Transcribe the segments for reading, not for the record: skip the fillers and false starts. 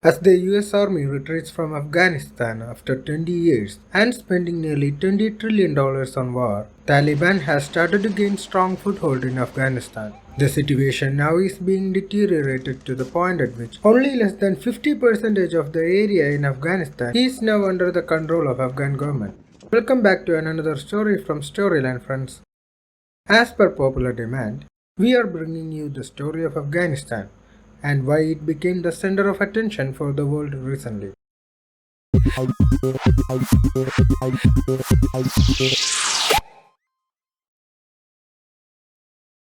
As the US Army retreats from Afghanistan after 20 years and spending nearly $20 trillion on war, Taliban has started to gain strong foothold in Afghanistan. The situation now is being deteriorated to the point at which only less than 50% of the area in Afghanistan is now under the control of Afghan government. Welcome back to another story from Storyline, friends. As per popular demand, we are bringing you the story of Afghanistan and why it became the center of attention for the world recently.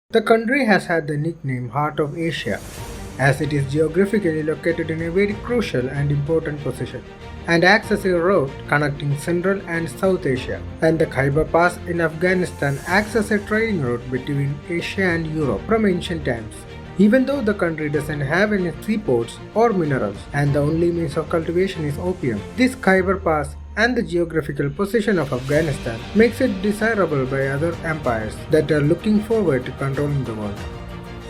The country has had the nickname Heart of Asia, as it is geographically located in a very crucial and important position and acts as a route connecting Central and South Asia. And the Khyber Pass in Afghanistan acts as a trading route between Asia and Europe from ancient times. Even though the country doesn't have any seaports or minerals and the only means of cultivation is opium, this Khyber Pass and the geographical position of Afghanistan makes it desirable by other empires that are looking forward to controlling the world.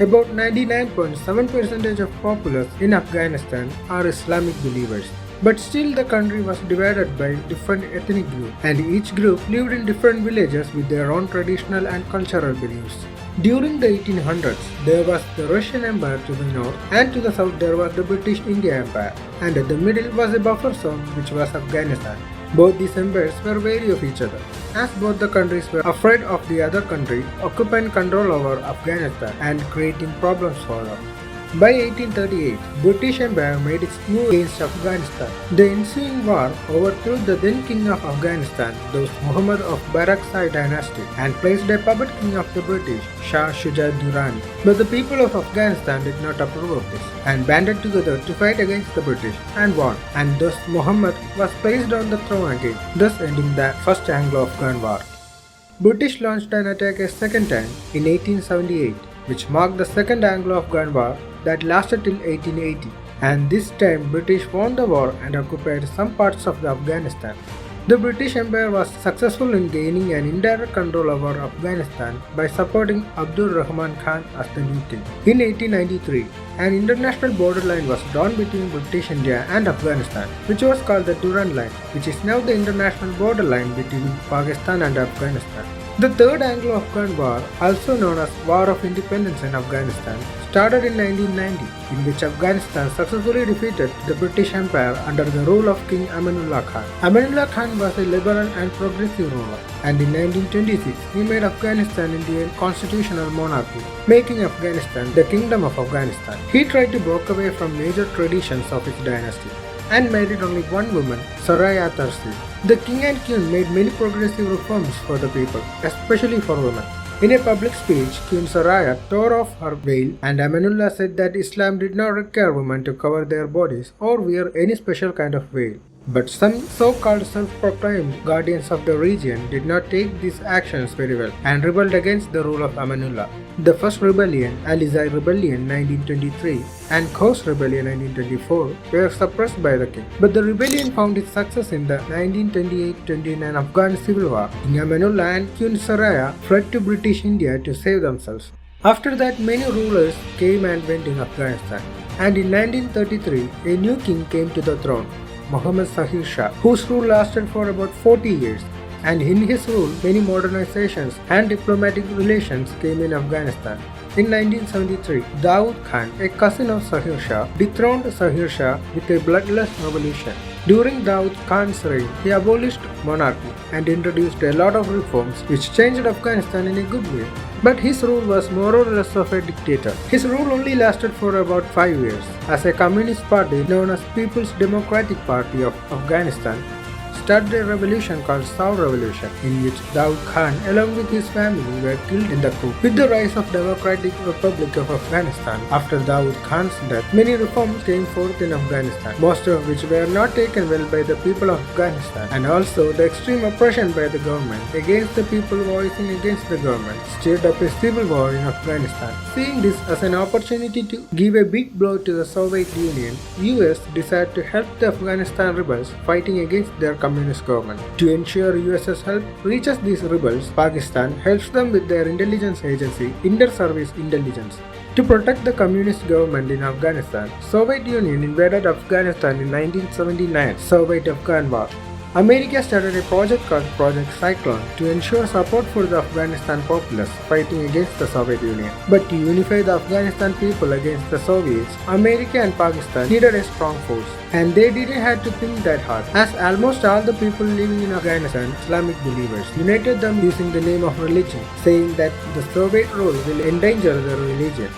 About 99.7% of populace in Afghanistan are Islamic believers. But still the country was divided by different ethnic groups, and each group lived in different villages with their own traditional and cultural beliefs. During the 1800s, there was the Russian Empire to the north, and to the south there was the British India Empire, and at the middle was a buffer zone which was Afghanistan. Both these empires were wary of each other, as both the countries were afraid of the other country occupying control over Afghanistan and creating problems for them. By 1838, British Empire made its move against Afghanistan. The ensuing war overthrew the then king of Afghanistan, Dost Muhammad of Barakzai dynasty, and placed a puppet king of the British, Shah Shuja Durrani. But the people of Afghanistan did not approve of this and banded together to fight against the British and won. And Dost Muhammad was placed on the throne again, thus ending the First Anglo-Afghan War. British launched an attack a second time in 1878, which marked the Second Anglo-Afghan War that lasted till 1880, and this time British won the war and occupied some parts of the Afghanistan. The British Empire was successful in gaining an indirect control over Afghanistan by supporting Abdul Rahman Khan as the new king. In 1893, an international borderline was drawn between British India and Afghanistan, which was called the DURAND line, which is now the international borderline between Pakistan and Afghanistan. The Third Anglo-Afghan War, also known as War of Independence in Afghanistan, started in 1990, in which Afghanistan successfully defeated the British Empire under the rule of King Amanullah Khan. Amanullah Khan was a liberal and progressive ruler, and in 1926 he made Afghanistan into a constitutional monarchy, making Afghanistan the Kingdom of Afghanistan. He tried to break away from major traditions of his dynasty and married only one woman, Soraya Tarsi. The king and queen made many progressive reforms for the people, especially for women. In a public speech, Queen Soraya tore off her veil, and Amanullah said that Islam did not require women to cover their bodies or wear any special kind of veil. But some so-called self-proclaimed guardians of the region did not take these actions very well and rebelled against the rule of Amanullah. The first rebellion, Alizai Rebellion 1923 and KHOST Rebellion 1924 were suppressed by the king. But the rebellion found its success in the 1928-29 Afghan Civil War. King Amanullah and Queen Soraya fled to British India to save themselves. After that, many rulers came and went in Afghanistan, and in 1933 a new king came to the throne, Muhammad Zahir Shah, whose rule lasted for about 40 years, and in his rule many modernizations and diplomatic relations came in Afghanistan. In 1973, Dawood Khan, a cousin of Zahir Shah, dethroned Zahir Shah with a bloodless revolution. During Dawood Khan's reign, he abolished monarchy and introduced a lot of reforms which changed Afghanistan in a good way. But his rule was more or less of a dictator. His rule only lasted for about 5 years, as a communist party known as People's Democratic Party of Afghanistan started a revolution called Saur Revolution, in which Dawood Khan along with his family were killed in the coup. With the rise of Democratic Republic of Afghanistan after Dawood Khan's death, many reforms came forth in Afghanistan, most of which were not taken well by the people of Afghanistan, and also the extreme oppression by the government against the people voicing against the government stirred up a civil war in Afghanistan. Seeing this as an opportunity to give a big blow to the Soviet Union, US decided to help the Afghanistan rebels fighting against their communist government. To ensure US's help reaches these rebels, Pakistan helps them with their intelligence agency, Inter-Service Intelligence. To protect the communist government in Afghanistan, Soviet Union invaded Afghanistan in 1979 Soviet Afghan War. America started a project called Project Cyclone to ensure support for the Afghanistan populace fighting against the Soviet Union. But to unify the Afghanistan people against the Soviets, America and Pakistan needed a strong force. And they didn't have to think that hard, as almost all the people living in Afghanistan, Islamic believers, united them using the name of religion, saying that the Soviet rule will endanger their religion.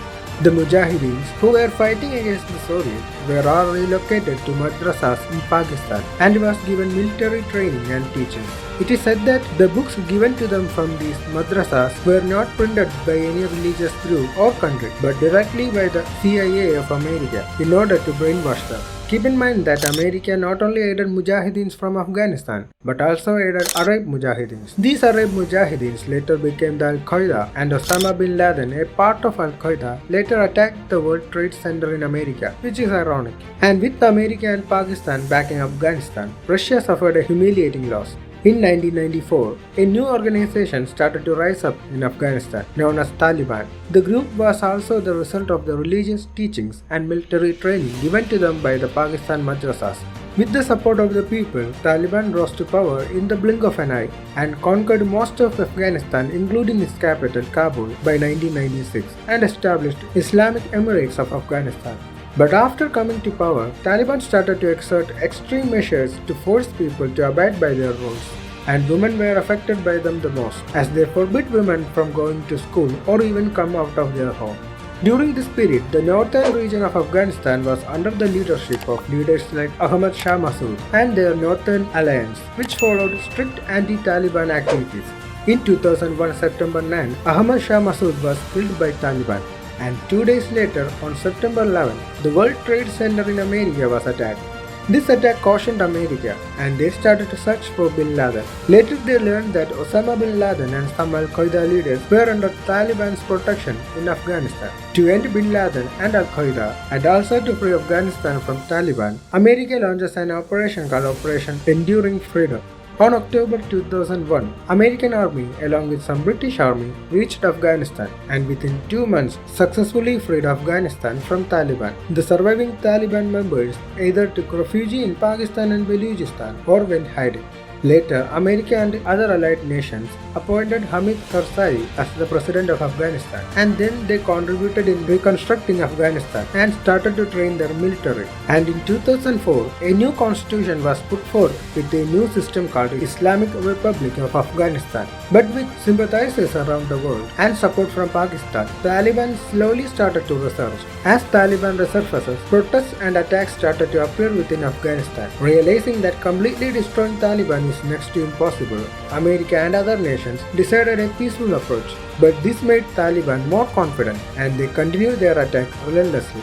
The Mujahideens, who were fighting against the Soviets, were all relocated to madrasas in Pakistan and was given military training and teaching. It is said that the books given to them from these madrasas were not printed by any religious group or country, but directly by the CIA of America in order to brainwash them. Keep in mind that America not only aided Mujahideens from Afghanistan, but also aided Arab Mujahideens. These Arab Mujahideens later became the Al-Qaeda, and Osama bin Laden, a part of Al-Qaeda, later attacked the World Trade Center in America, which is ironic. And with America and Pakistan backing Afghanistan, Russia suffered a humiliating loss. In 1994, a new organization started to rise up in Afghanistan, known as Taliban. The group was also the result of the religious teachings and military training given to them by the Pakistan madrasas. With the support of the people, Taliban rose to power in the blink of an eye and conquered most of Afghanistan, including its capital Kabul, by 1996 and established Islamic Emirates of Afghanistan. But after coming to power, Taliban started to exert extreme measures to force people to abide by their rules. And women were affected by them the most, as they forbid women from going to school or even come out of their home. During this period, the northern region of Afghanistan was under the leadership of leaders like Ahmad Shah Massoud and their Northern Alliance, which followed strict anti-Taliban activities. In 2001 September 9, Ahmad Shah Massoud was killed by Taliban. And 2 days later, on September 11, the World Trade Center in America was attacked. This attack cautioned America, and they started to search for bin Laden. Later they learned that Osama bin Laden and some Al-Qaeda leaders were under Taliban's protection in Afghanistan. To end bin Laden and Al-Qaeda, and also to free Afghanistan from Taliban, America launches an operation called Operation Enduring Freedom. On October 2001, American Army along with some British Army reached Afghanistan and within 2 months successfully freed Afghanistan from Taliban. The surviving Taliban members either took refuge in Pakistan and Balochistan or went hiding. Later, America and other allied nations appointed Hamid Karzai as the president of Afghanistan, and then they contributed in reconstructing Afghanistan and started to train their military. And in 2004, a new constitution was put forth with a new system called Islamic Republic of Afghanistan. But with sympathizers around the world and support from Pakistan, Taliban slowly started to resurge. As Taliban resurfaces, protests and attacks started to appear within Afghanistan. Realizing that completely destroying Taliban is next to impossible, America and other nations decided a peaceful approach. But this made Taliban more confident and they continued their attack relentlessly.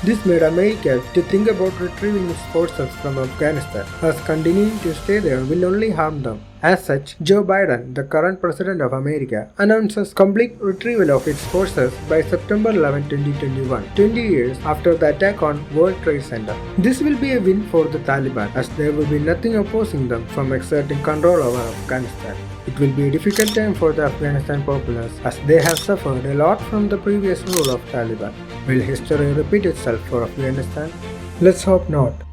This made America to think about retrieving its forces from Afghanistan, as continuing to stay there will only harm them. As such, Joe Biden, the current president of America, announces complete retrieval of its forces by September 11, 2021, 20 years after the attack on World Trade Center. This will be a win for the Taliban, as there will be nothing opposing them from exerting control over Afghanistan. It will be a difficult time for the Afghanistan populace, as they have suffered a lot from the previous rule of Taliban. Will history repeat itself for Afghanistan? Let's hope not.